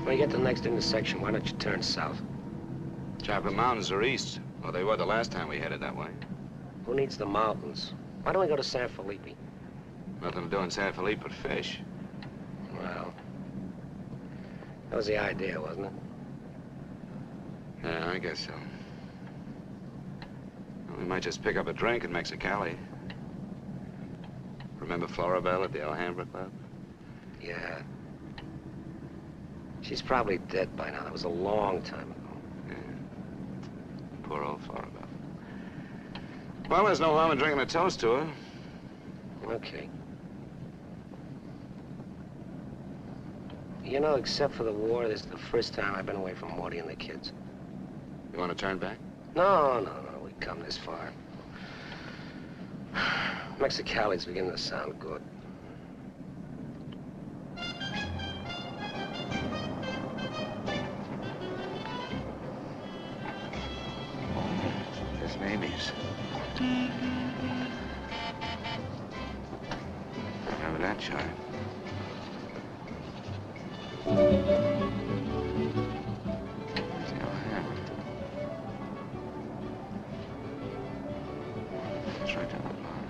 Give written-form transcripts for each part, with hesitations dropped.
When you get to the next intersection, why don't you turn south? Chocolate Mountains are east. Well, they were the last time we headed that way. Who needs the mountains? Why don't we go to San Felipe? Nothing to do in San Felipe but fish. Well, that was the idea, wasn't it? Yeah, I guess so. Well, we might just pick up a drink in Mexicali. Remember Floribel at the Alhambra Club? Yeah. She's probably dead by now. That was a long time ago. Yeah. Poor old Floribel. Well, there's no harm in drinking a toast to her. Okay. You know, except for the war, this is the first time I've been away from Morty and the kids. You want to turn back? No. We've come this far. Mexicali's beginning to sound good. There's Mamie's. Remember that chart? It's right down the bottom.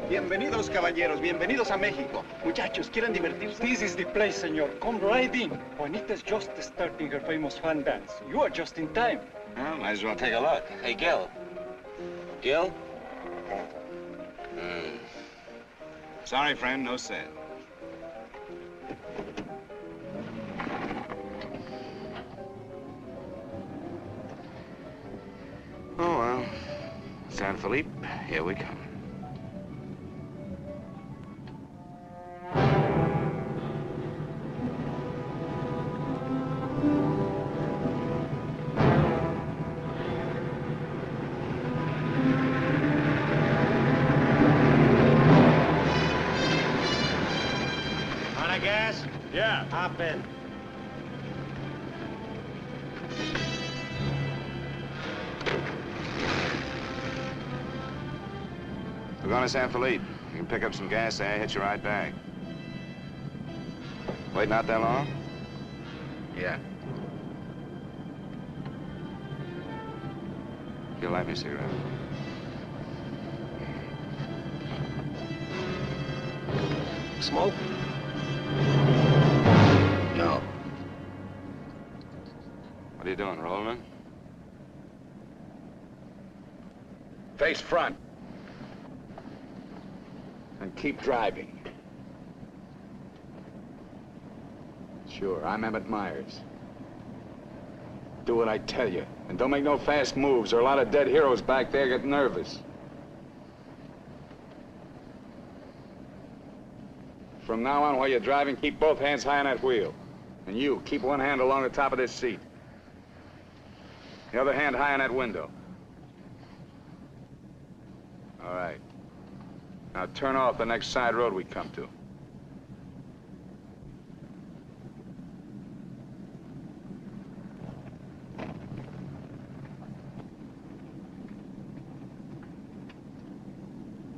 Bienvenidos, caballeros. Bienvenidos a México. Muchachos, ¿quieren divertirse? This is the place, senor. Come right in. Juanita's just starting her famous fan dance. You are just in time. Well, might as well take a look. Hey, Gil. Gil? Sorry, friend, no sale. Oh, well. San Felipe, here we come. Yeah. Hop in. We're going to San Felipe. You can pick up some gas there, hitch you right back. Waiting out that long? Yeah. You'll light me a cigarette. Smoke? No. What are you doing, rolling it? Face front. And keep driving. Sure, I'm Emmett Myers. Do what I tell you. And don't make no fast moves, or a lot of dead heroes back there get nervous. From now on, while you're driving, keep both hands high on that wheel. And you, keep one hand along the top of this seat. The other hand high on that window. All right. Now turn off the next side road we come to.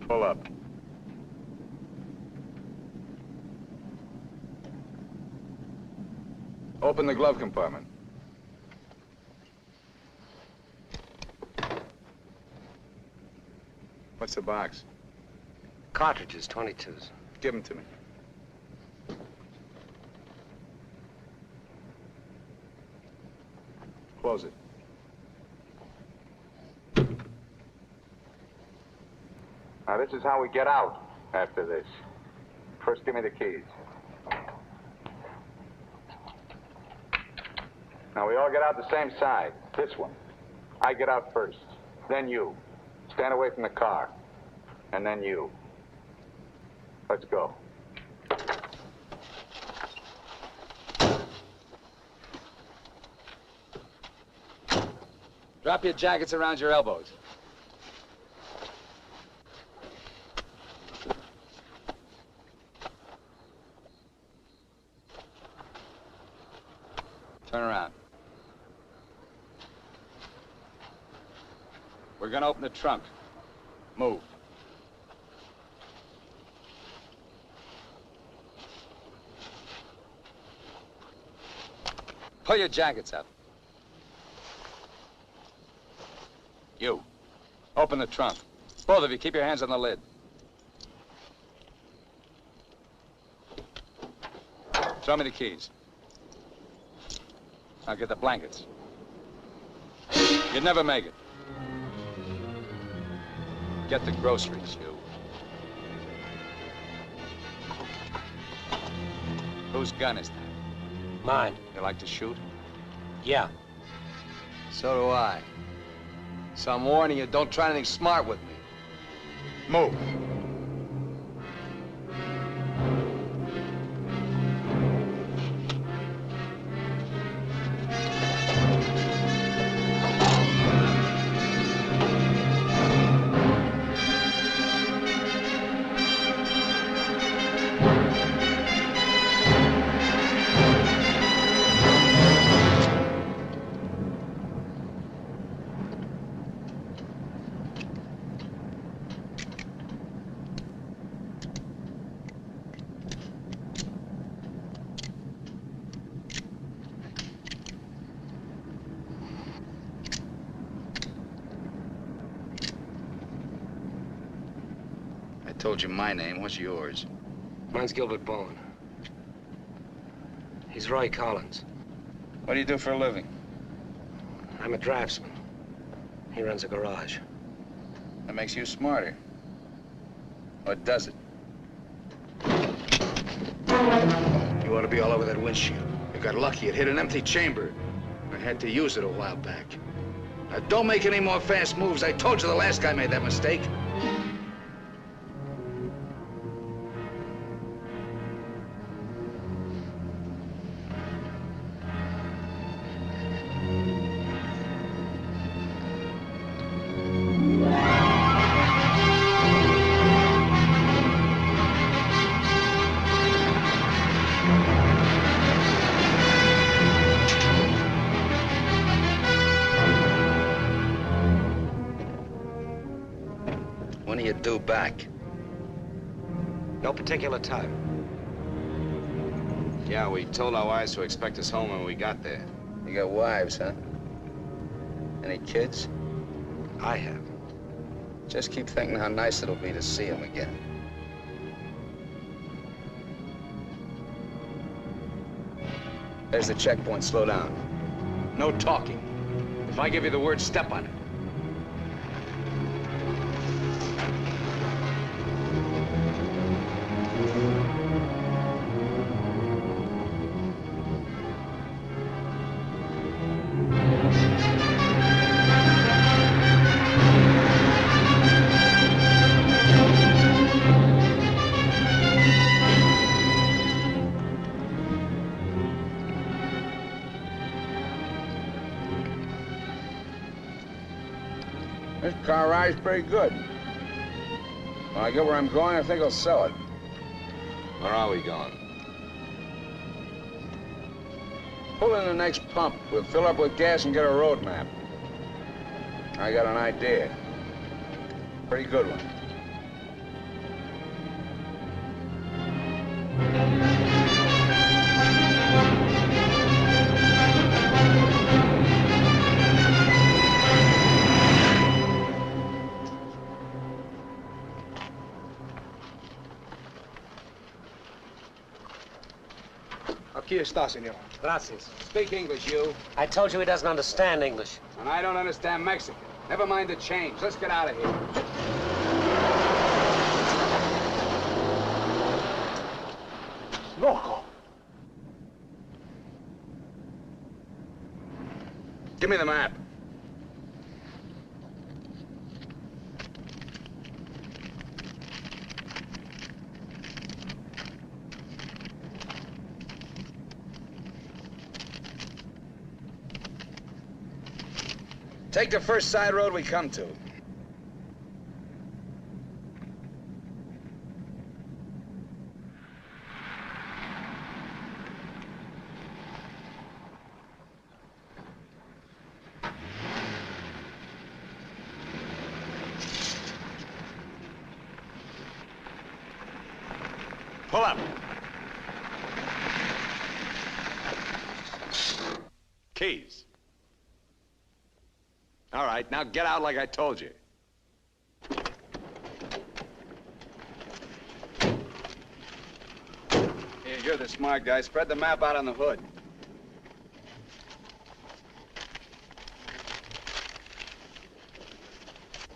Pull up. Open the glove compartment. What's the box? Cartridges, 22s. Give them to me. Close it. Now, this is how we get out after this. First, give me the keys. Now, we all get out the same side. This one. I get out first. Then you. Stand away from the car. And then you. Let's go. Drop your jackets around your elbows. around. We're gonna open the trunk. Move. Pull your jackets up. You. Open the trunk. Both of you, keep your hands on the lid. Throw me the keys. I'll get the blankets. You'd never make it. Get the groceries, you. Whose gun is that? Mine. You like to shoot? Yeah. So do I. So I'm warning you, don't try anything smart with me. Move. I told you my name. What's yours? Mine's Gilbert Bowen. He's Roy Collins. What do you do for a living? I'm a draftsman. He runs a garage. That makes you smarter. Or does it? You ought to be all over that windshield. You got lucky. It hit an empty chamber. I had to use it a while back. Now, don't make any more fast moves. I told you the last guy made that mistake. When are you due back? No particular time. Yeah, we told our wives to expect us home when we got there. You got wives, huh? Any kids? I have. Just keep thinking how nice it'll be to see them again. There's the checkpoint. Slow down. No talking. If I give you the word, step on it. This car ride's pretty good. When I get where I'm going, I think I'll sell it. Where are we going? Pull in the next pump. We'll fill up with gas and get a road map. I got an idea. Pretty good one. Aquí está, señor. Gracias. Speak English, you. I told you he doesn't understand English. And I don't understand Mexican. Never mind the change. Let's get out of here. Loco. Give me the map. Take the first side road we come to. Pull up. Keys. All right, now get out like I told you. Here, you're the smart guy. Spread the map out on the hood.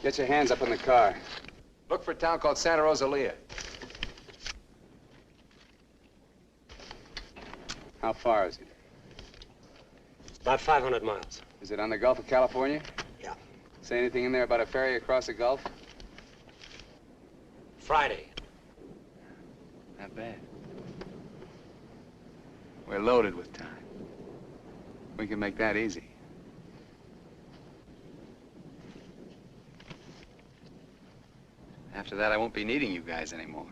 Get your hands up in the car. Look for a town called Santa Rosalia. How far is it? About 500 miles. Is it on the Gulf of California? Yeah. Say anything in there about a ferry across the Gulf? Friday. Not bad. We're loaded with time. We can make that easy. After that, I won't be needing you guys anymore.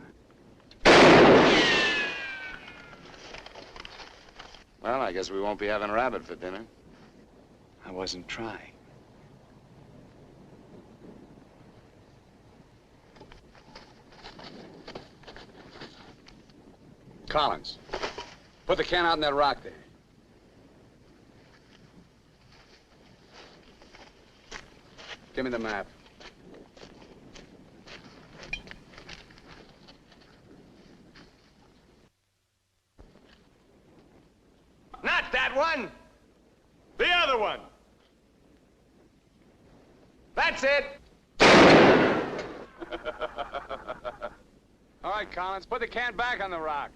Well, I guess we won't be having rabbit for dinner. I wasn't trying. Collins, put the can out in that rock there. Give me the map. Not that one. The other one. That's it. All right, Collins, put the can back on the rock.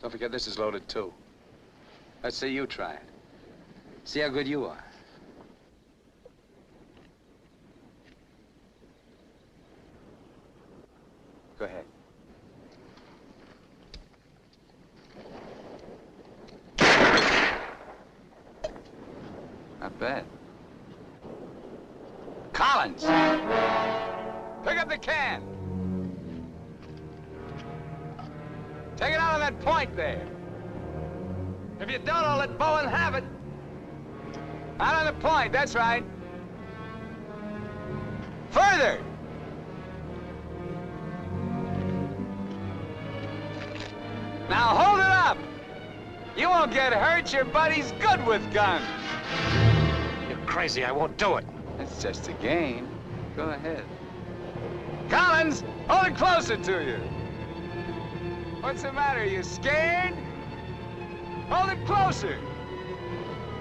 Don't forget this is loaded, too. Let's see you try it. See how good you are. Go ahead. Not bad. Collins! Pick up the can! Take it out on that point there. If you don't, I'll let Bowen have it. Out on the point, that's right. Further! Now hold it up! You won't get hurt, your buddy's good with guns. You're crazy, I won't do it. It's just a game. Go ahead. Collins, hold it closer to you. What's the matter, you scared? Hold it closer.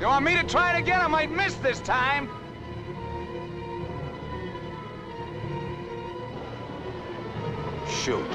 You want me to try it again? I might miss this time. Shoot.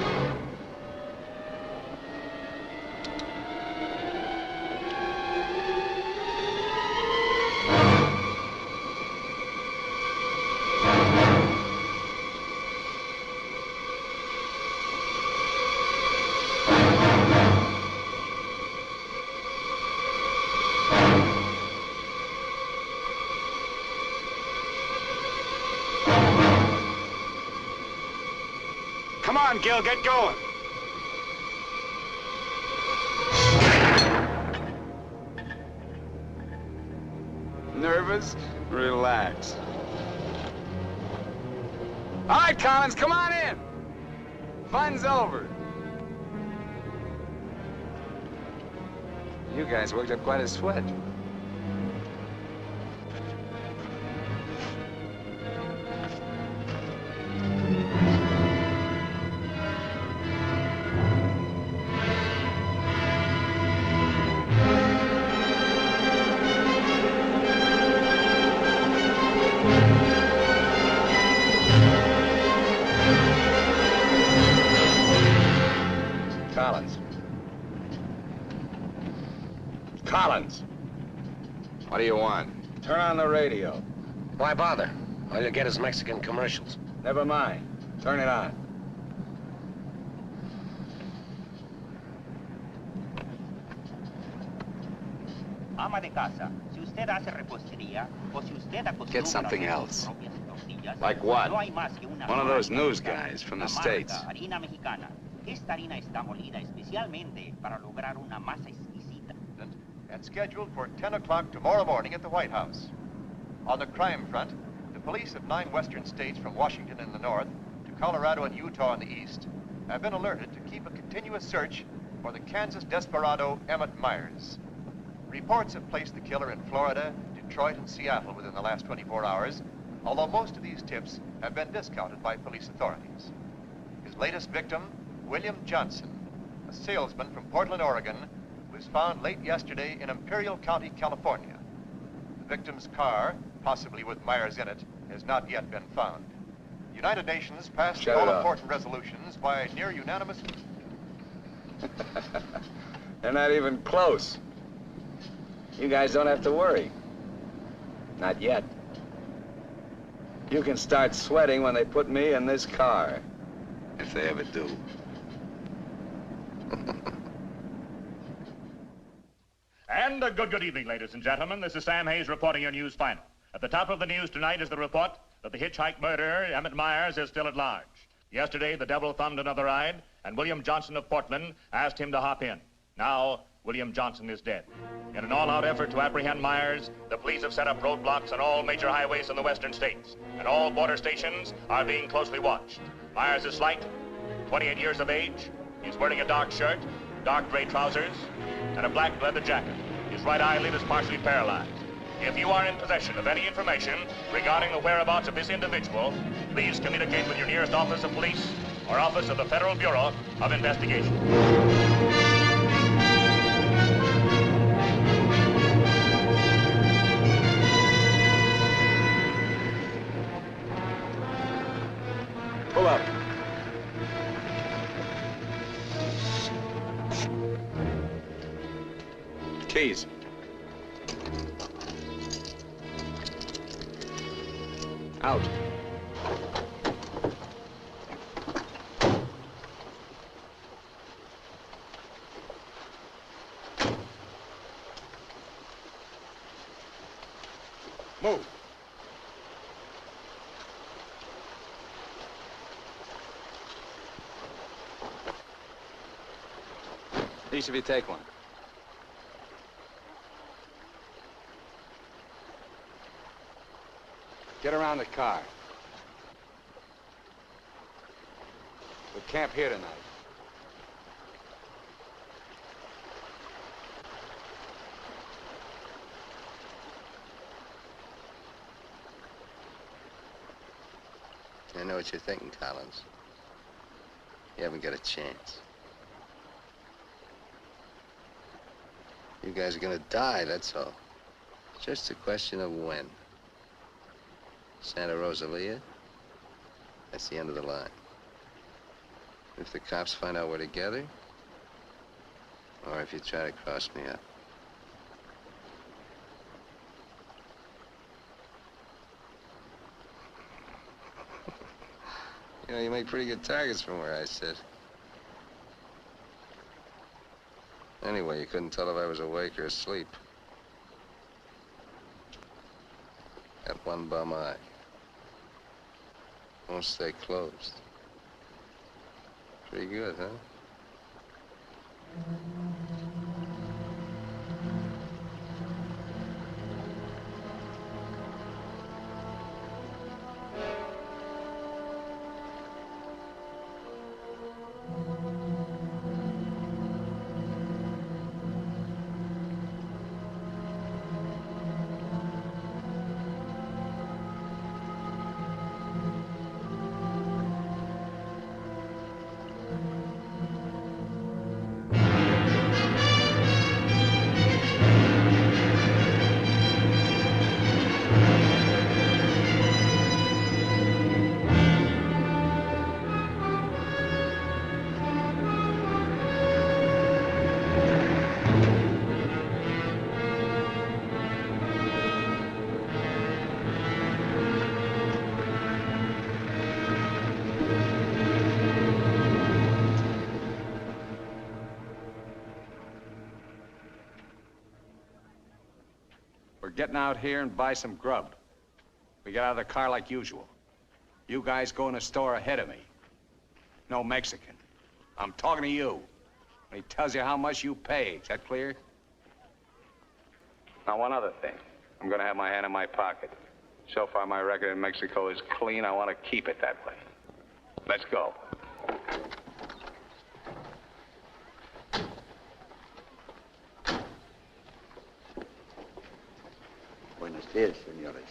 Come on, Gil, get going. Nervous? Relax. All right, Collins, come on in. Fun's over. You guys worked up quite a sweat. Collins. What do you want? Turn on the radio. Why bother? All you'll get is Mexican commercials. Never mind. Turn it on. Ama de casa, si usted hace repostería o si usted acostumbra Get something a hacer else. sus propias tortillas, Like what? no hay más que una One of those marca news mexicana, guys from the la marca States. harina mexicana. Esta harina está molida especialmente para lograr una masa exquisita. And scheduled for 10 o'clock tomorrow morning at the White House. On the crime front, police of 9 western states from Washington in the north to Colorado and Utah in the east have been alerted to keep a continuous search for the Kansas desperado Emmett Myers. Reports have placed the killer in Florida, Detroit, and Seattle within the last 24 hours, although most of these tips have been discounted by police authorities. His latest victim, William Johnson, a salesman from Portland, Oregon, was found late yesterday in Imperial County, California. The victim's car, possibly with Myers in it, has not yet been found. The United Nations passed the all-important resolutions by near unanimous... They're not even close. You guys don't have to worry. Not yet. You can start sweating when they put me in this car. If they ever do. And a good evening, ladies and gentlemen. This is Sam Hayes reporting your news final. At the top of the news tonight is the report that the hitchhike murderer, Emmett Myers, is still at large. Yesterday, the devil thumbed another ride, and William Johnson of Portland asked him to hop in. Now, William Johnson is dead. In an all-out effort to apprehend Myers, the police have set up roadblocks on all major highways in the western states, and all border stations are being closely watched. Myers is slight, 28 years of age. He's wearing a dark shirt, dark gray trousers, and a black leather jacket. His right eyelid is partially paralyzed. If you are in possession of any information regarding the whereabouts of this individual, please communicate with your nearest office of police or office of the Federal Bureau of Investigation. Pull up. Keys. Out. Move. Each of you take one. Get around the car. We'll camp here tonight. I know what you're thinking, Collins. You haven't got a chance. You guys are gonna die, that's all. It's just a question of when. Santa Rosalia, that's the end of the line. If the cops find out we're together, or if you try to cross me up. You know, you make pretty good targets from where I sit. Anyway, you couldn't tell if I was awake or asleep. Got one bum eye. Won't stay closed. Pretty good, huh? Getting out here and buy some grub. We get out of the car like usual. You guys go in the store ahead of me. No Mexican. I'm talking to you. He tells you how much you pay. Is that clear? Now, one other thing. I'm gonna have my hand in my pocket. So far, my record in Mexico is clean. I want to keep it that way. Let's go. Buenos días, señores.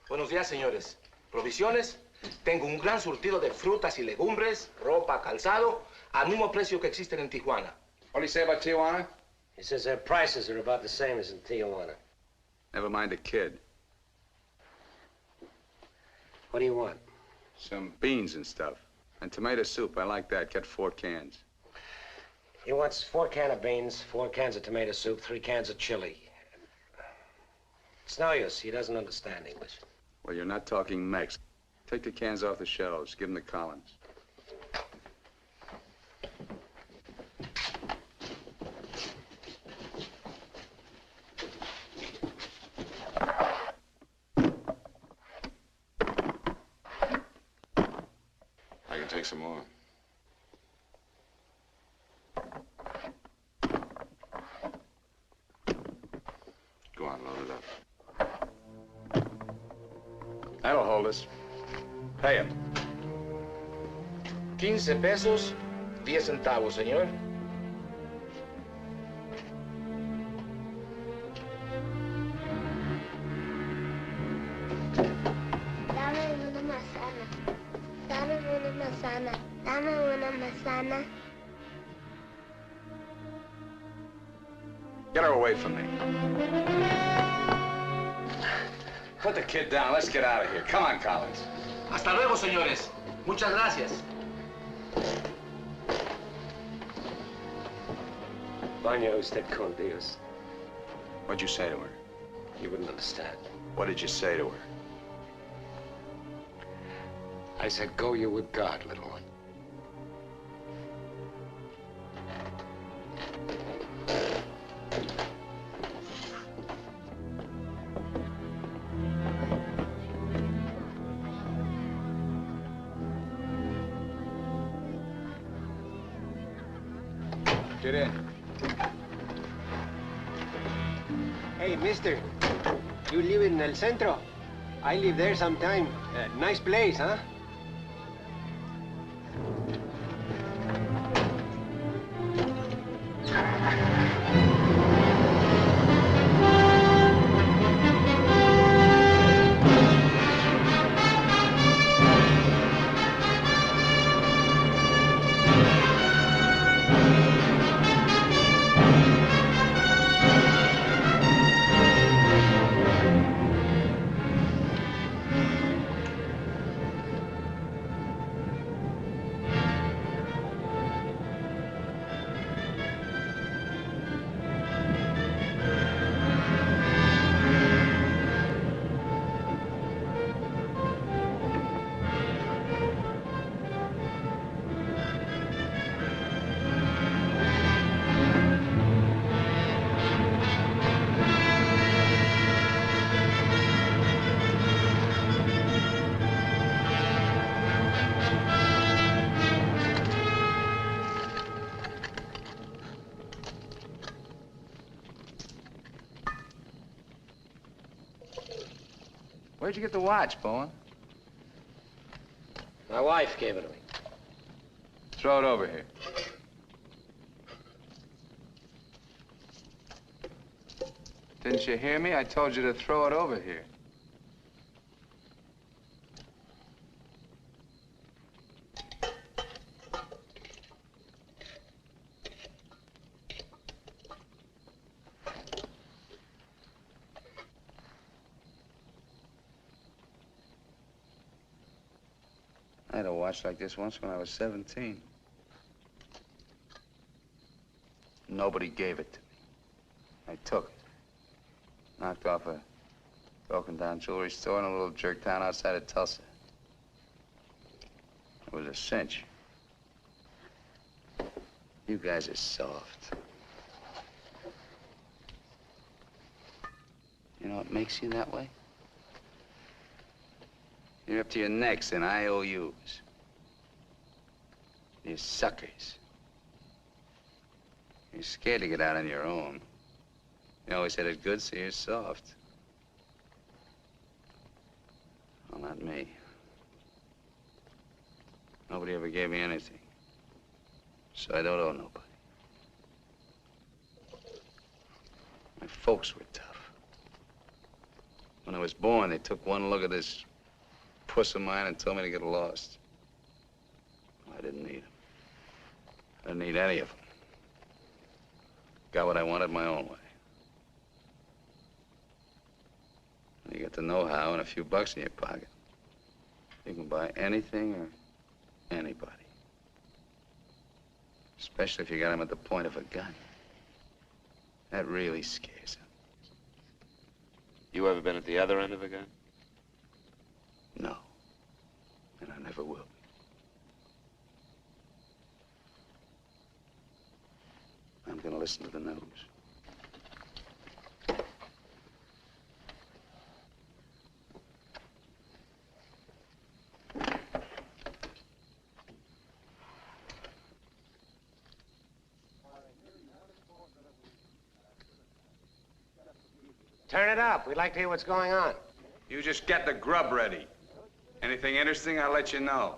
Buenos días, señores. ¿Provisiones? Tengo un gran surtido de frutas y legumbres, ropa, calzado, al mismo precio que existen en Tijuana. What do you say about Tijuana? He says their prices are about the same as in Tijuana. Never mind the kid. What do you want? Some beans and stuff. And tomato soup. I like that. Get 4 cans. He wants 4 cans of beans, 4 cans of tomato soup, 3 cans of chili. It's no use. He doesn't understand English. Well, you're not talking Mex. Take the cans off the shelves. Give them to Collins. I can take some more. Go on, load it up. That'll hold us. Pay him. 15 pesos, 10 centavos, señor. Dame una manzana. Dame una manzana. Dame una manzana. Get her away from me. Put the kid down. Let's get out of here. Come on, Collins. Hasta luego, señores. Muchas gracias. Vaya usted con Dios. What'd you say to her? You wouldn't understand. What did you say to her? I said, go you with God, little one. Get in. Hey, mister. You live in El Centro? I live there sometime. Nice place, huh? Where'd you get the watch, Bowen? My wife gave it to me. Throw it over here. Didn't you hear me? I told you to throw it over here. I had a watch like this once when I was 17. Nobody gave it to me. I took it. Knocked off a broken-down jewelry store in a little jerk town outside of Tulsa. It was a cinch. You guys are soft. You know what makes you that way? You're up to your necks in IOUs. You suckers. You're scared to get out on your own. You always had it good, so you're soft. Well, not me. Nobody ever gave me anything. So I don't owe nobody. My folks were tough. When I was born, they took one look at this puss of mine and told me to get lost. I didn't need them. I didn't need any of them. Got what I wanted my own way. You get the know-how and a few bucks in your pocket. You can buy anything or anybody. Especially if you got them at the point of a gun. That really scares them. You ever been at the other end of a gun? No. And I never will. I'm gonna listen to the news. Turn it up. We'd like to hear what's going on. You just get the grub ready. Anything interesting, I'll let you know.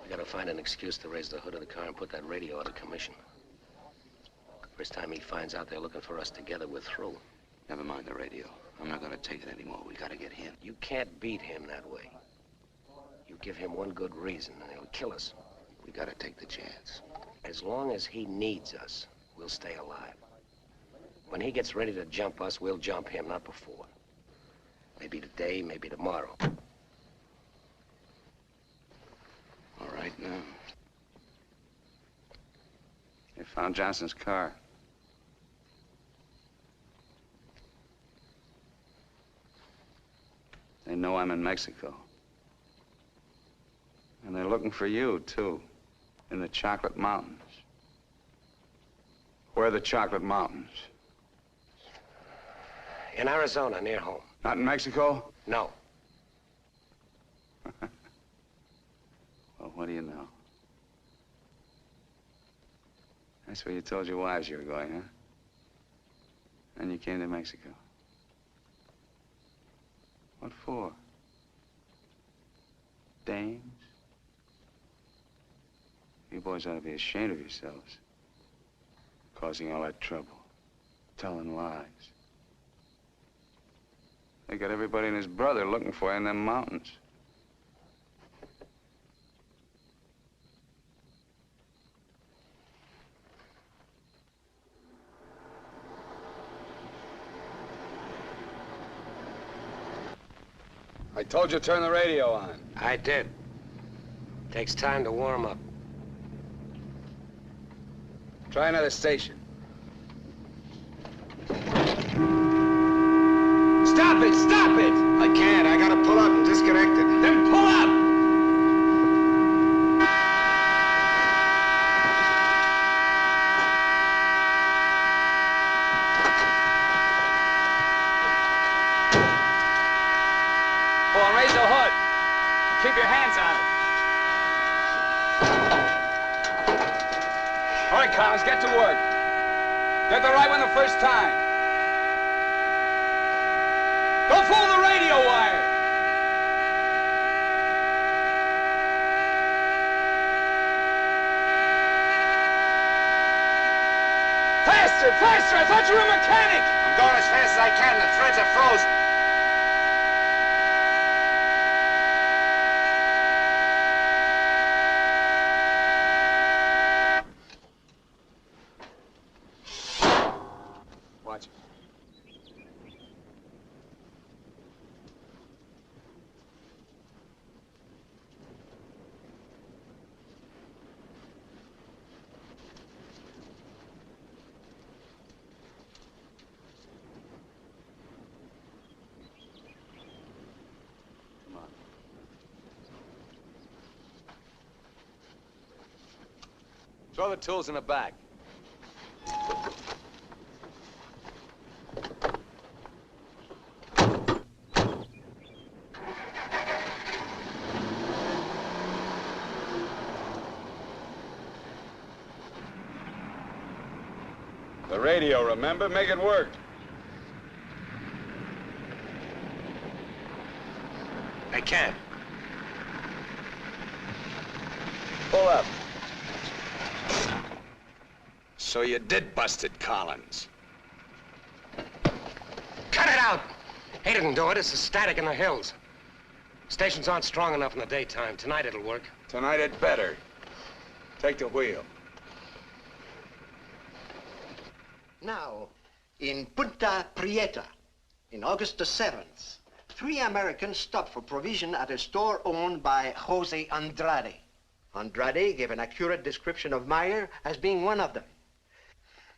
We gotta find an excuse to raise the hood of the car and put that radio out of commission. First time he finds out they're looking for us together, we're through. Never mind the radio. I'm not gonna take it anymore. We gotta get him. You can't beat him that way. You give him one good reason and he'll kill us. We gotta take the chance. As long as he needs us, we'll stay alive. When he gets ready to jump us, we'll jump him, not before. Maybe today, maybe tomorrow. All right, now. They found Johnson's car. They know I'm in Mexico. And they're looking for you, too, in the Chocolate Mountains. Where are the Chocolate Mountains? In Arizona, near home. Not in Mexico? No. Well, what do you know? That's where you told your wives you were going, huh? And you came to Mexico. What for? Dames? You boys ought to be ashamed of yourselves. Causing all that trouble. Telling lies. They got everybody and his brother looking for you in them mountains. I told you to turn the radio on. I did. Takes time to warm up. Try another station. Stop it! Stop it! I can't. I gotta pull up and disconnect it. Then pull up! Go on, raise the hood. Keep your hands on it. All right, Collins, get to work. Get the right one the first time. Don't fool the radio wire! Faster, faster! I thought you were a mechanic! I'm going as fast as I can. The threads are frozen. Watch it. Throw the tools in the back. The radio, remember? Make it work. I can't. Pull up. So you did bust it, Collins. Cut it out! He didn't do it. It's the static in the hills. Stations aren't strong enough in the daytime. Tonight it'll work. Tonight it better. Take the wheel. Now, in Punta Prieta, in August the 7th, 3 Americans stopped for provision at a store owned by Jose Andrade. Andrade gave an accurate description of Meyer as being one of them.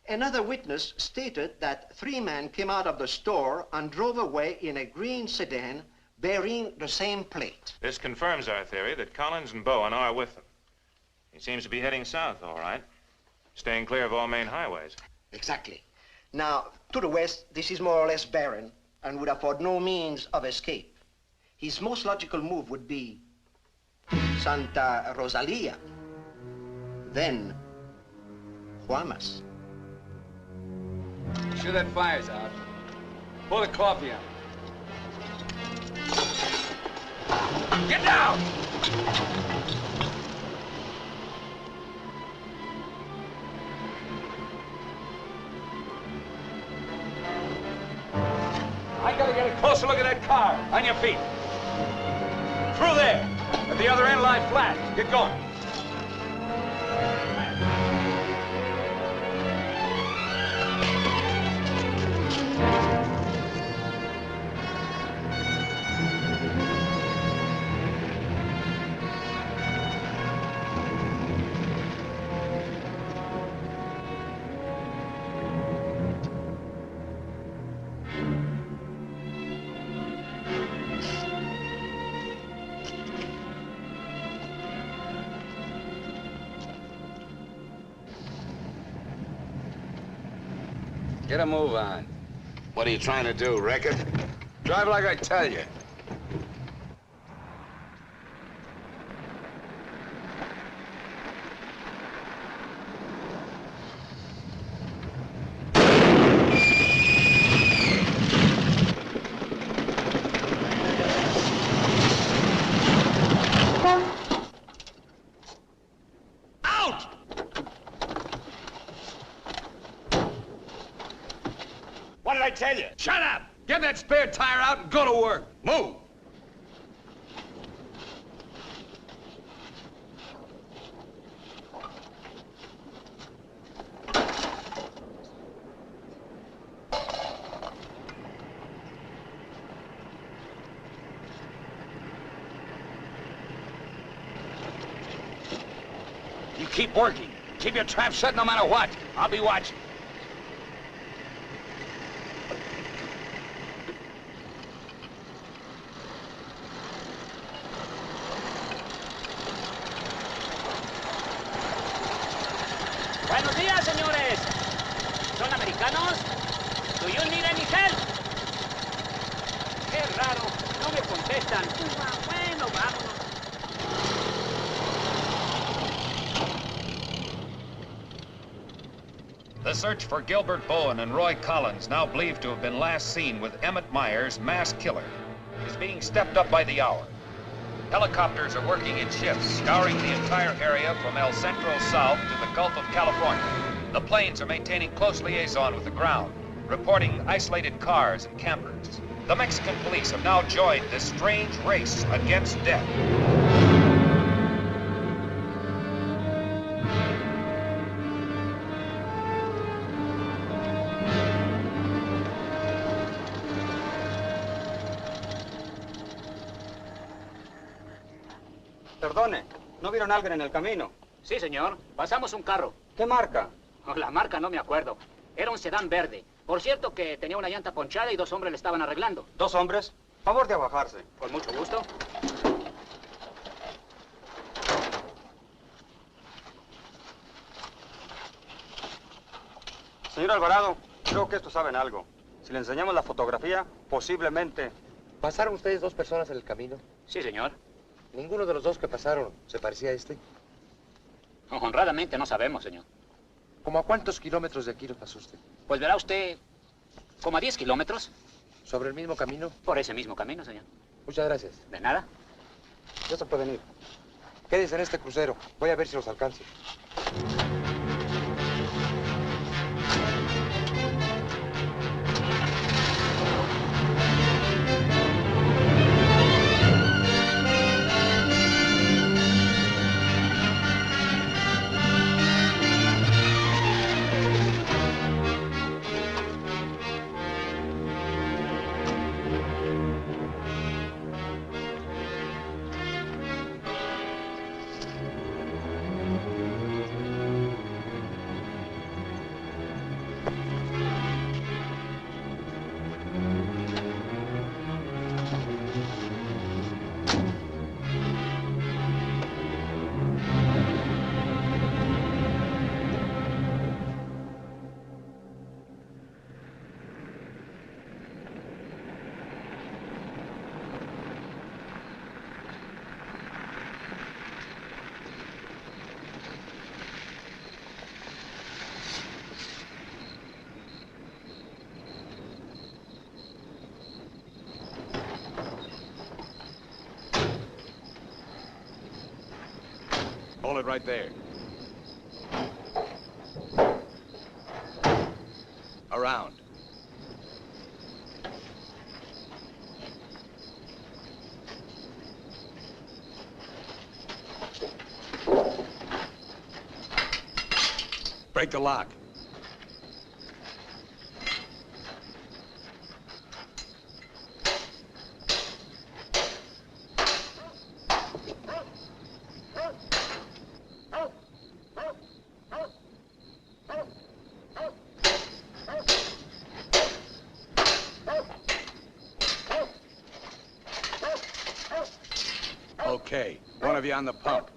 Another witness stated that 3 men came out of the store and drove away in a green sedan bearing the same plate. This confirms our theory that Collins and Bowen are with them. He seems to be heading south, all right, staying clear of all main highways. Exactly. Now, to the west, this is more or less barren and would afford no means of escape. His most logical move would be Santa Rosalia, then Guamas. Sure that fire's out. Pour the coffee on. Get down! I gotta get a closer look at that car. On your feet. Through there. At the other end, lie flat. Get going. Get a move on. What are you trying to do, wreck it? Drive like I tell you. What did I tell you? Shut up! Get that spare tire out and go to work. Move! You keep working. Keep your trap shut no matter what. I'll be watching. Buenos días, señores. ¿Son americanos? Do you need any help? Qué raro, no me contestan. Bueno, vámonos. The search for Gilbert Bowen and Roy Collins, now believed to have been last seen with Emmett Myers, mass killer, is being stepped up by the hour. Helicopters are working in shifts, scouring the entire area from El Centro south to the Gulf of California. The planes are maintaining close liaison with the ground, reporting isolated cars and campers. The Mexican police have now joined this strange race against death. Perdone, ¿no vieron a alguien en el camino? Sí, señor. Pasamos un carro. ¿Qué marca? Oh, la marca no me acuerdo. Era un sedán verde. Por cierto que tenía una llanta ponchada y 2 hombres le estaban arreglando. ¿2 hombres? Favor de abajarse. Con mucho gusto. Señor Alvarado, creo que estos saben algo. Si le enseñamos la fotografía, posiblemente... ¿Pasaron ustedes 2 personas en el camino? Sí, señor. ¿Ninguno de los 2 que pasaron se parecía a este? Honradamente no sabemos, señor. ¿Cómo a cuántos kilómetros de aquí lo pasó usted? Pues verá usted, como a 10 kilómetros. ¿Sobre el mismo camino? Por ese mismo camino, señor. Muchas gracias. De nada. Ya se pueden ir. Quédense en este crucero. Voy a ver si los alcanzo. Hold it right there. Around. Break the lock. Okay, one of you on the pump.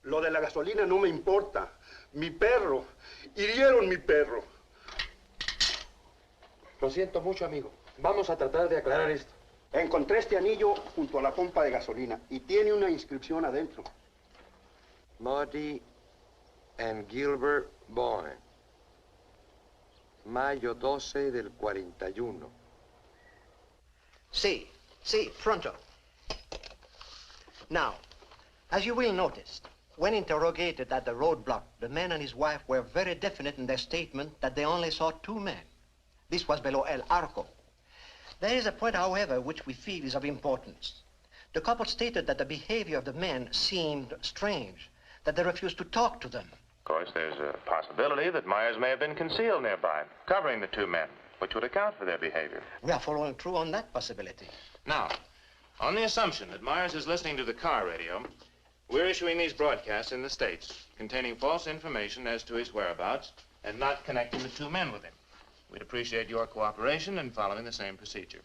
Lo de la gasolina no me importa. Mi perro. Hirieron mi perro. Lo siento mucho, amigo. Vamos a tratar de aclarar esto. Encontré este anillo junto a la pompa de gasolina y tiene una inscripción adentro. Marty and Gilbert Bowen. Mayo 12 del 41. Sí, pronto. Now, as you will notice, when interrogated at the roadblock, the man and his wife were very definite in their statement that they only saw two men. This was below El Arco. There is a point, however, which we feel is of importance. The couple stated that the behavior of the men seemed strange, that they refused to talk to them. Of course, there's a possibility that Myers may have been concealed nearby, covering the two men, which would account for their behavior. We are following through on that possibility. Now, on the assumption that Myers is listening to the car radio, we're issuing these broadcasts in the States containing false information as to his whereabouts and not connecting the two men with him. We'd appreciate your cooperation in following the same procedure.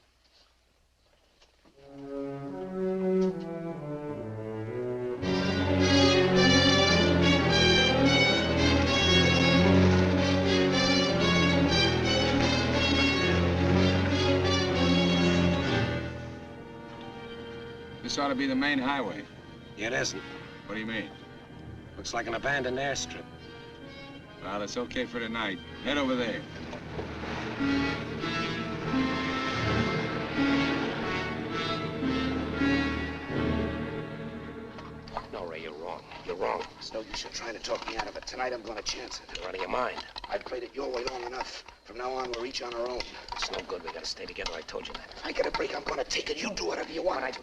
This ought to be the main highway. It isn't. What do you mean? Looks like an abandoned airstrip. Well, it's okay for tonight. Head over there. No, Ray, you're wrong. You're wrong. It's no use you trying to talk me out of it. Tonight, I'm going to chance it. You're out of your mind. I've played it your way long enough. From now on, we're each on our own. It's no good. We got to stay together. I told you that. If I get a break, I'm going to take it. You do whatever you want.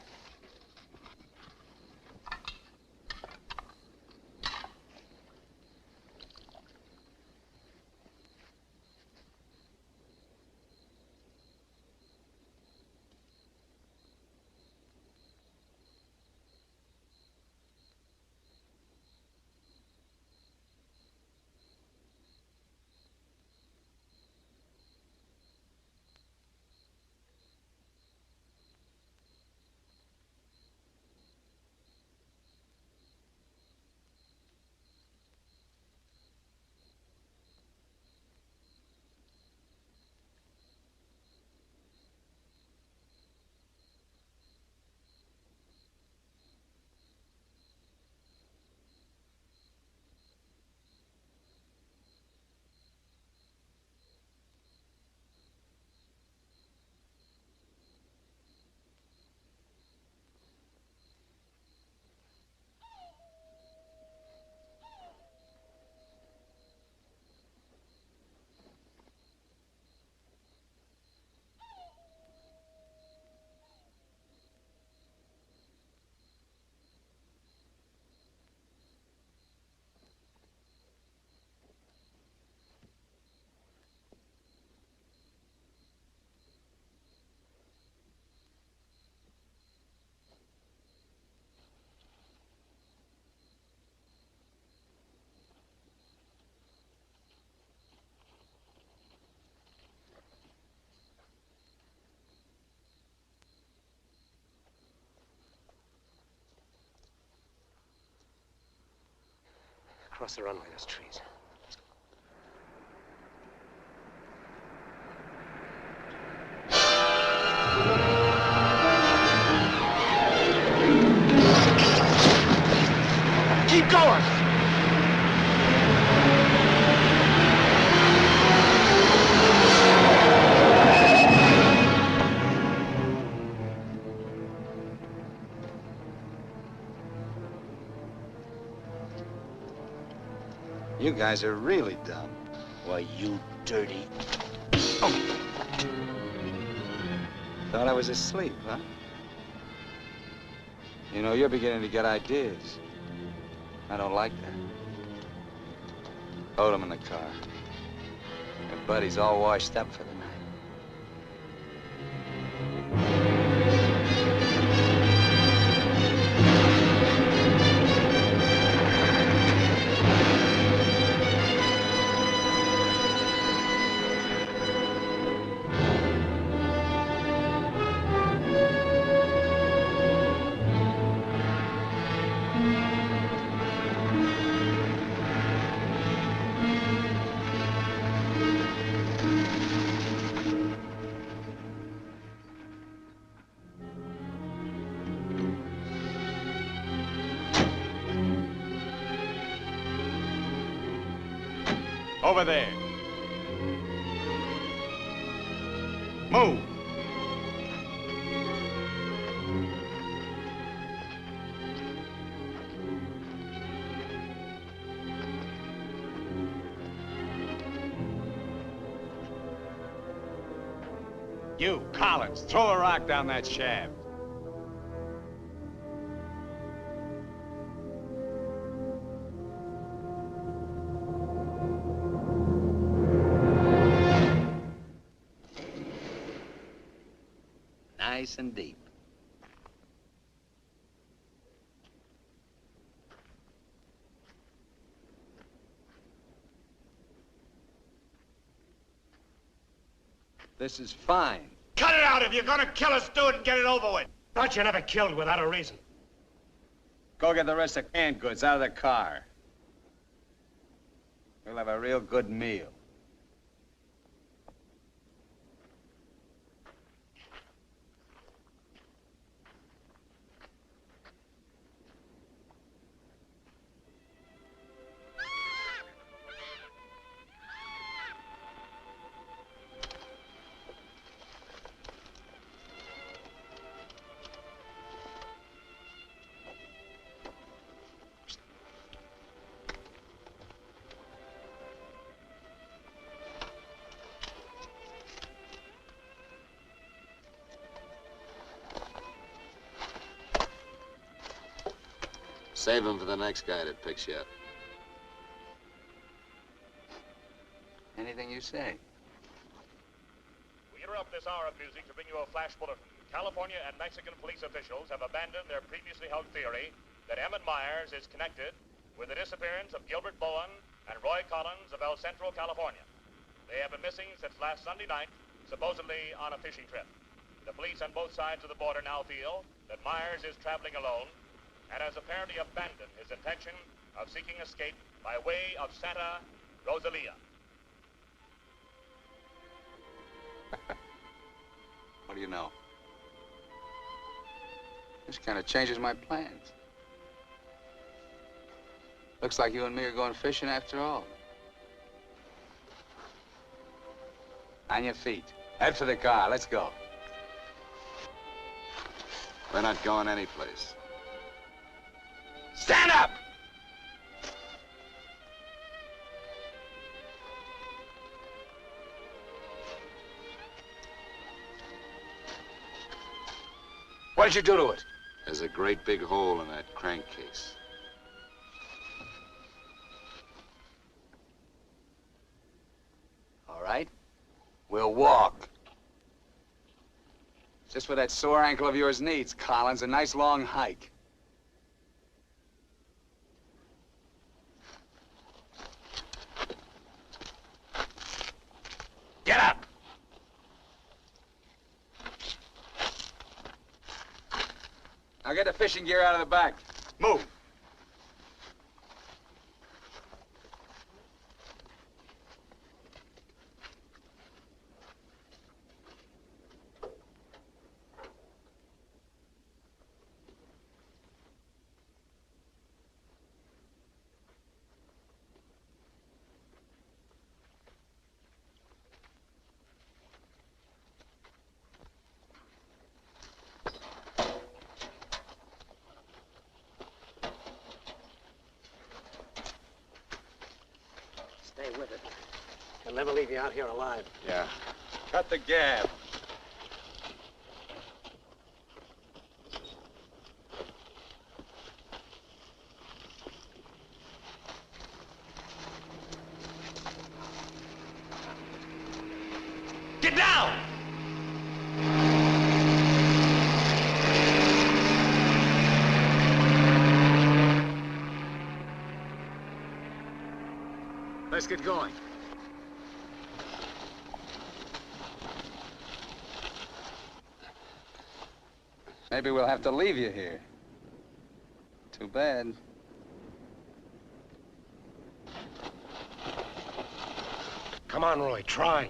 across the runway, those trees. Keep going! You guys are really dumb. Why, you dirty... Oh. Thought I was asleep, huh? You know, you're beginning to get ideas. I don't like that. Load him in the car. Your buddy's all washed up for the night. Over there. Move. You, Collins, throw a rock down that shaft. Nice and deep. This is fine. Cut it out! If you're gonna kill us, do it and get it over with. Thought you never killed without a reason. Go get the rest of canned goods out of the car. We'll have a real good meal. Save him for the next guy that picks you up. Anything you say. We interrupt this hour of music to bring you a flash bulletin. California and Mexican police officials have abandoned their previously held theory that Emmett Myers is connected with the disappearance of Gilbert Bowen and Roy Collins of El Centro, California. They have been missing since last Sunday night, supposedly on a fishing trip. The police on both sides of the border now feel that Myers is traveling alone and has apparently abandoned his intention of seeking escape by way of Santa Rosalia. What do you know? This kind of changes my plans. Looks like you and me are going fishing after all. On your feet. Head for the car. Let's go. We're not going anyplace. Stand up! What did you do to it? There's a great big hole in that crankcase. All right. We'll walk. Just what that sore ankle of yours needs, Collins. A nice long hike. Get up! Now get the fishing gear out of the back. Move. with it. He'll never leave you out here alive. Yeah. Cut the gab. Get down! Let's get going. Maybe we'll have to leave you here. Too bad. Come on, Roy, try.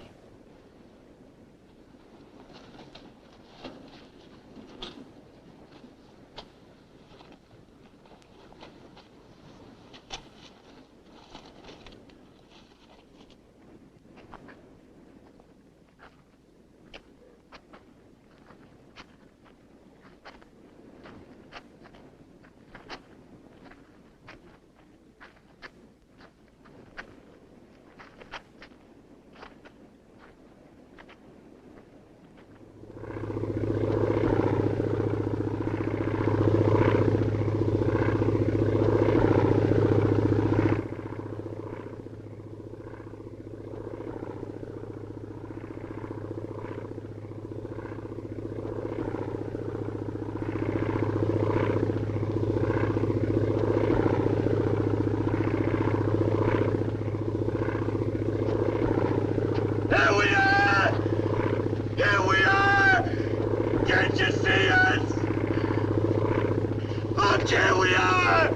Here we are!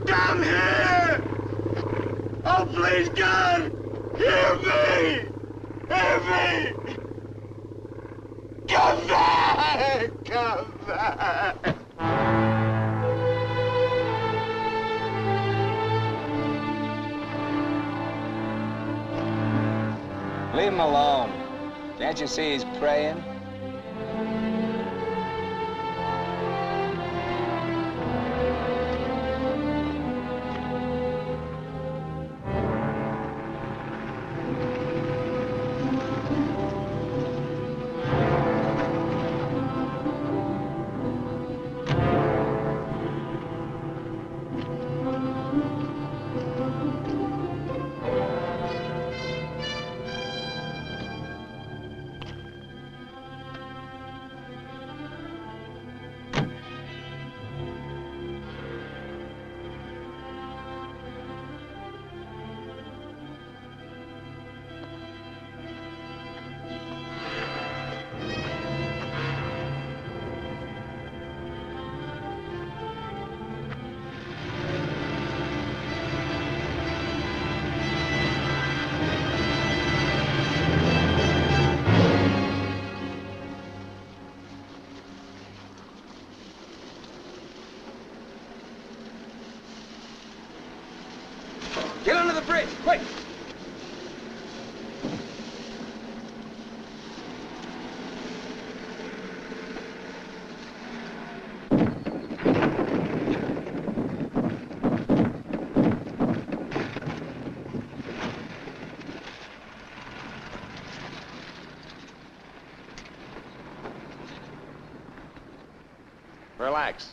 Come here! Oh, please, God! Hear me! Hear me! Come back! Come back! Leave him alone. Can't you see he's praying? Get under the bridge, quick! Relax.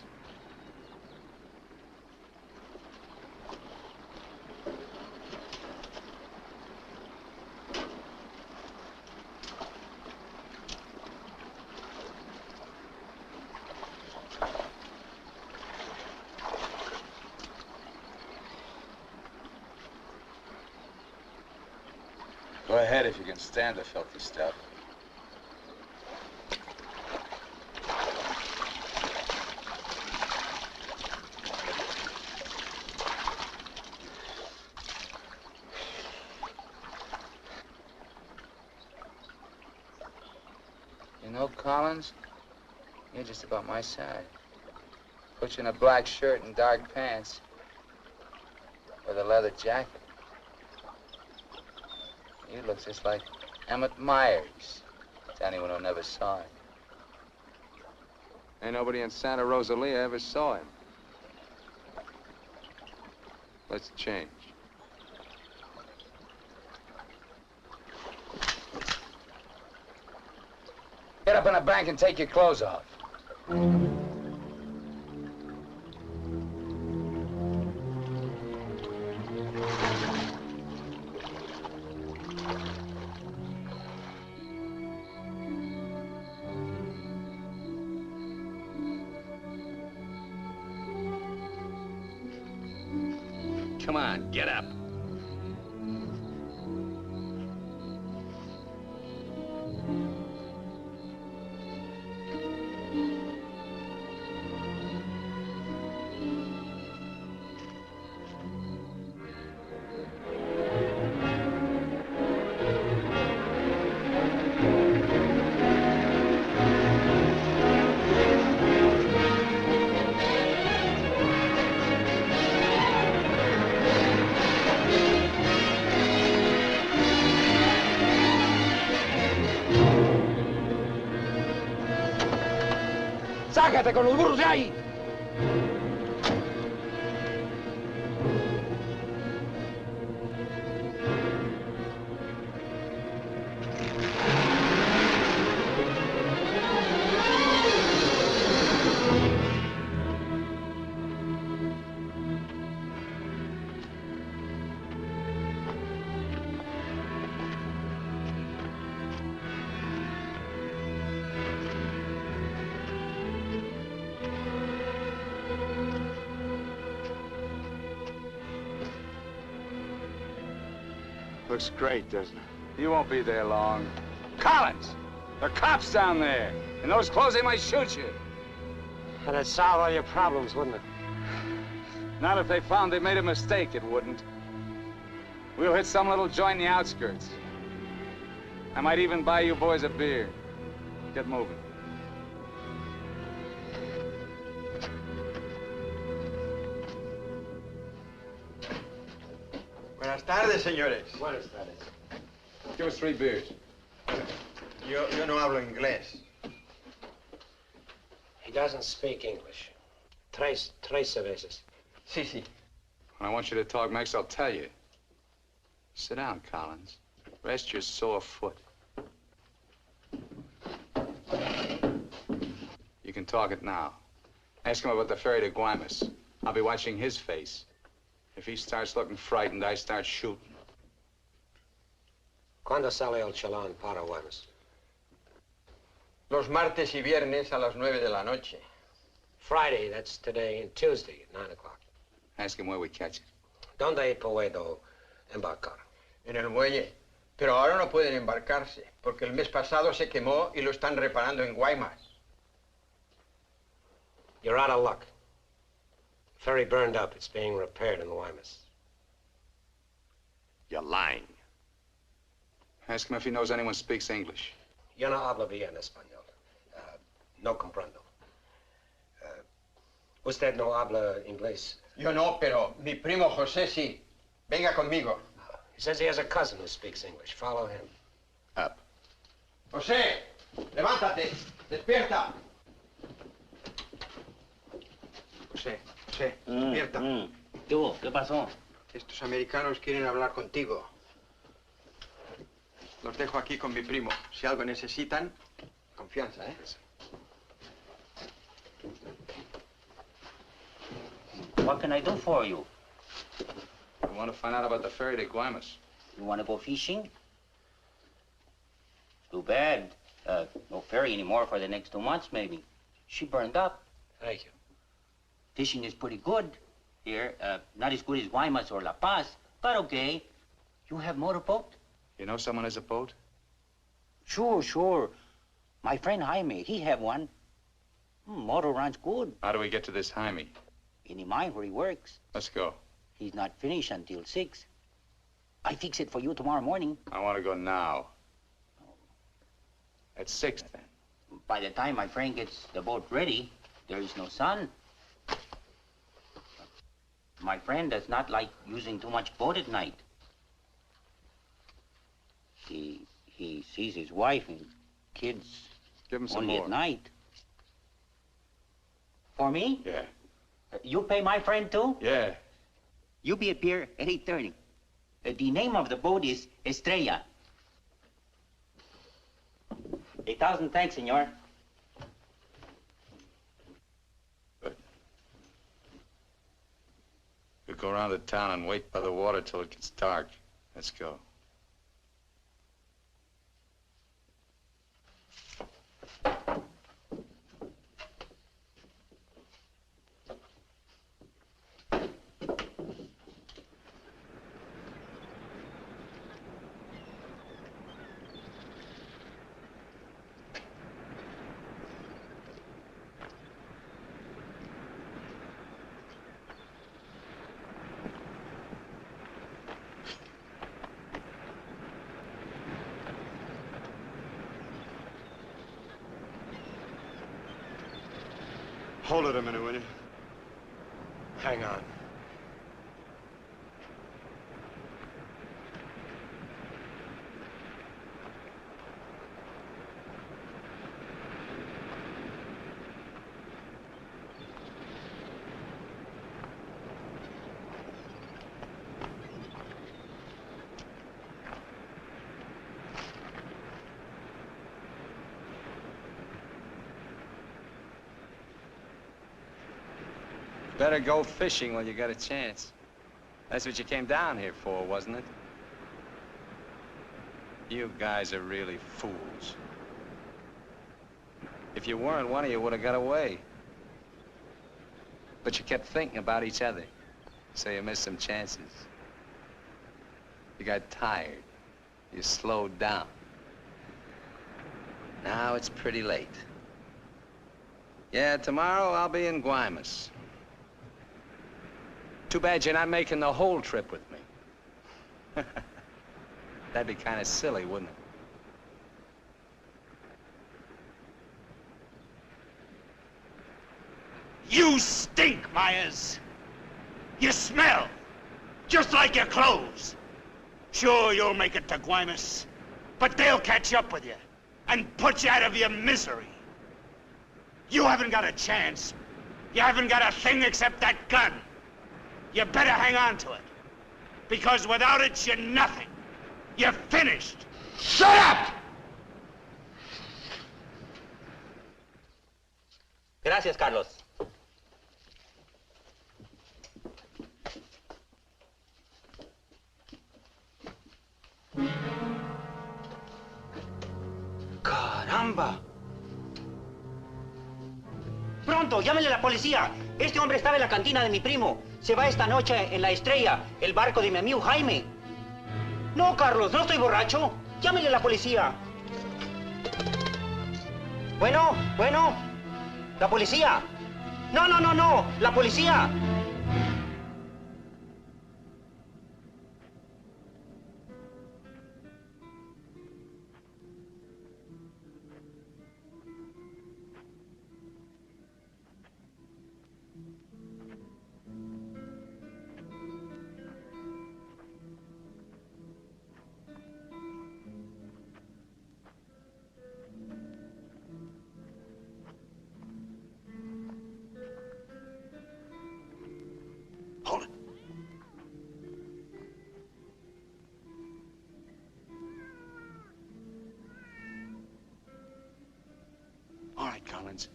Go ahead if you can stand the filthy stuff. You know, Collins, you're just about my size. Put you in a black shirt and dark pants with a leather jacket. You look just like Emmett Myers, to anyone who never saw him. Ain't nobody in Santa Rosalia ever saw him. Let's change. Get up in the bank and take your clothes off. Come on, get up. ¡Sácate con los burros de ahí! Looks great, doesn't it? You won't be there long. Collins! There are cops down there. In those clothes, they might shoot you. That'd solve all your problems, wouldn't it? Not if they found they made a mistake, it wouldn't. We'll hit some little joint in the outskirts. I might even buy you boys a beer. Get moving. Buenas tardes, señores. Buenas tardes. Give us 3 beers. Yo no hablo inglés. He doesn't speak English. Tres cervezas. Sí, sí. When I want you to talk Mex, I'll tell you. Sit down, Collins. Rest your sore foot. You can talk it now. Ask him about the ferry to Guaymas. I'll be watching his face. If he starts looking frightened, I start shooting. ¿Cuándo sale el chalán para Guaymas? Los martes y viernes a las 9 de la noche. Friday, that's today, and Tuesday at 9 o'clock. Ask him where we catch it. ¿Dónde puedo embarcar? En el muelle. Pero ahora no pueden embarcarse, porque el mes pasado se quemó y lo están reparando en Guaymas. You're out of luck. Ferry burned up. It's being repaired in the Guaymas. You're lying. Ask him if he knows anyone speaks English. Yo no hablo bien español. No comprendo. Usted no habla inglés. Yo no, pero mi primo José sí. Venga conmigo. He says he has a cousin who speaks English. Follow him. Up. José, levántate. Despierta. José, despierta. ¿Qué pasó? Estos americanos quieren hablar contigo. Los dejo aquí con mi primo. Si algo necesitan, confianza, ¿eh? What can I do for you? I want to find out about the ferry to Guaymas. You want to go fishing? Too bad. No ferry anymore for the next 2 months, maybe. She burned up. Thank you. Fishing is pretty good here. Not as good as Guaymas or La Paz, but okay. You have motorboat? You know someone has a boat? Sure. My friend Jaime, he have one. Motor runs good. How do we get to this Jaime? In the mine where he works. Let's go. He's not finished until 6. I fix it for you tomorrow morning. I want to go now. At 6, then. By the time my friend gets the boat ready, there is no sun. My friend does not like using too much boat at night. He sees his wife and kids Give him some only more. at night. For me? Yeah. You pay my friend too? Yeah. You be at pier at 8:30. The name of the boat is Estrella. 1,000 thanks, senor. We go around the town and wait by the water till it gets dark. Let's go. Hold it a minute, will you? Hang on. Better go fishing while you got a chance. That's what you came down here for, wasn't it? You guys are really fools. If you weren't, one of you would have got away. But you kept thinking about each other, so you missed some chances. You got tired. You slowed down. Now it's pretty late. Yeah, tomorrow I'll be in Guaymas. Too bad you're not making the whole trip with me. That'd be kind of silly, wouldn't it? You stink, Myers. You smell, just like your clothes. Sure, you'll make it to Guaymas, but they'll catch up with you and put you out of your misery. You haven't got a chance. You haven't got a thing except that gun. You better hang on to it, because without it, you're nothing. You're finished. Shut up! Gracias, Carlos. Caramba. Pronto, llámenle a la policía. Este hombre estaba en la cantina de mi primo. Se va esta noche en la Estrella, el barco de mi amigo Jaime. No, Carlos, no estoy borracho. Llámenle a la policía. Bueno, la policía. No, la policía. All right, Collins.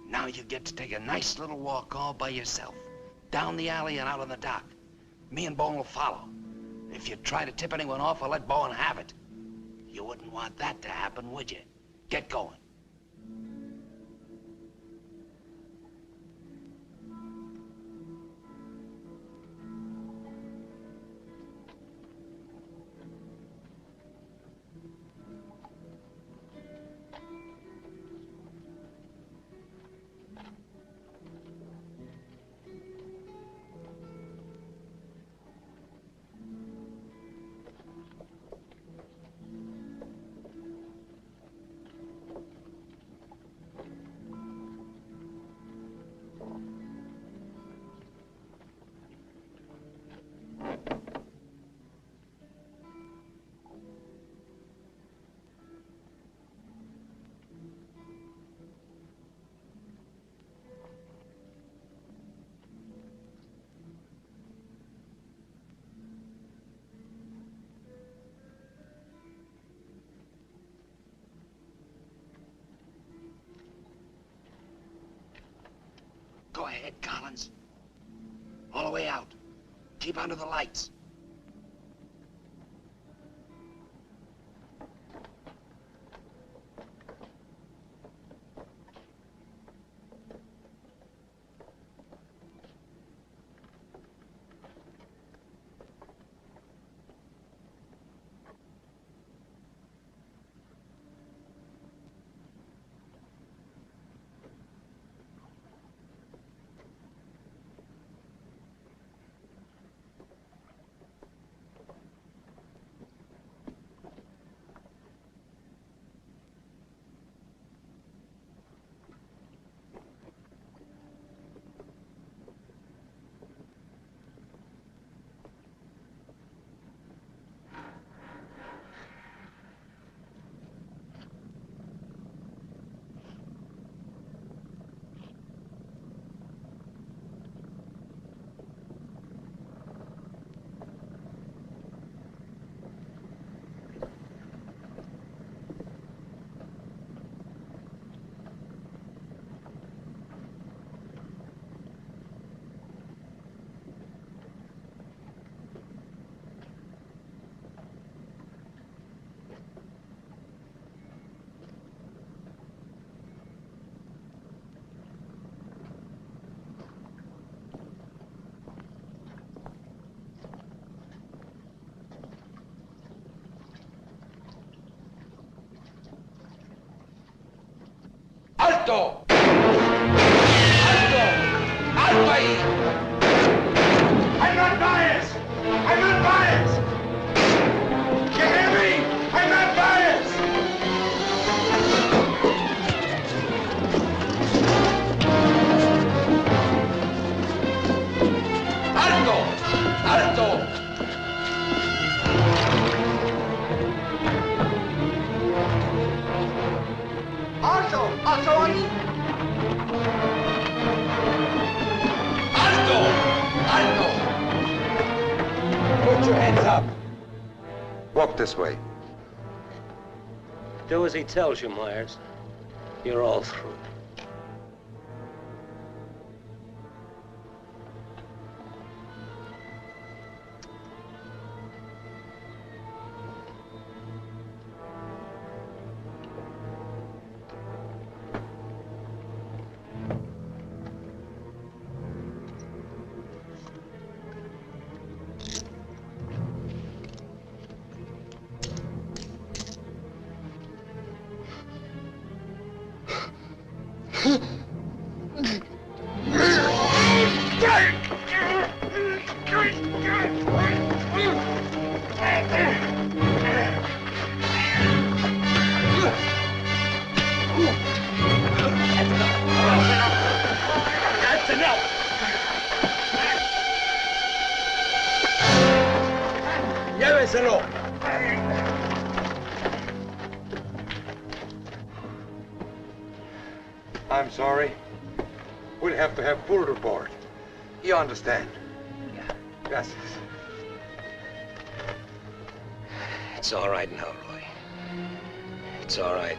Now you get to take a nice little walk all by yourself. Down the alley and out on the dock. Me and Bowen will follow. If you try to tip anyone off, I'll let Bowen have it. You wouldn't want that to happen, would you? Get going. ahead, Collins. All the way out. Keep under the lights. ¡Alto! ¡Alto! ¡Alto ahí! I'm not biased! I'm not biased! You hear me? I'm not biased! ¡Alto! ¡Alto! ¡Alto ahí! ¡Alto! ¡Alto! Put your hands up. Walk this way. Do as he tells you, Myers. You're all through. Lléveselo. I'm sorry. We'll have to have full report. You understand? Yeah. Gracias. It's all right now, Roy. It's all right.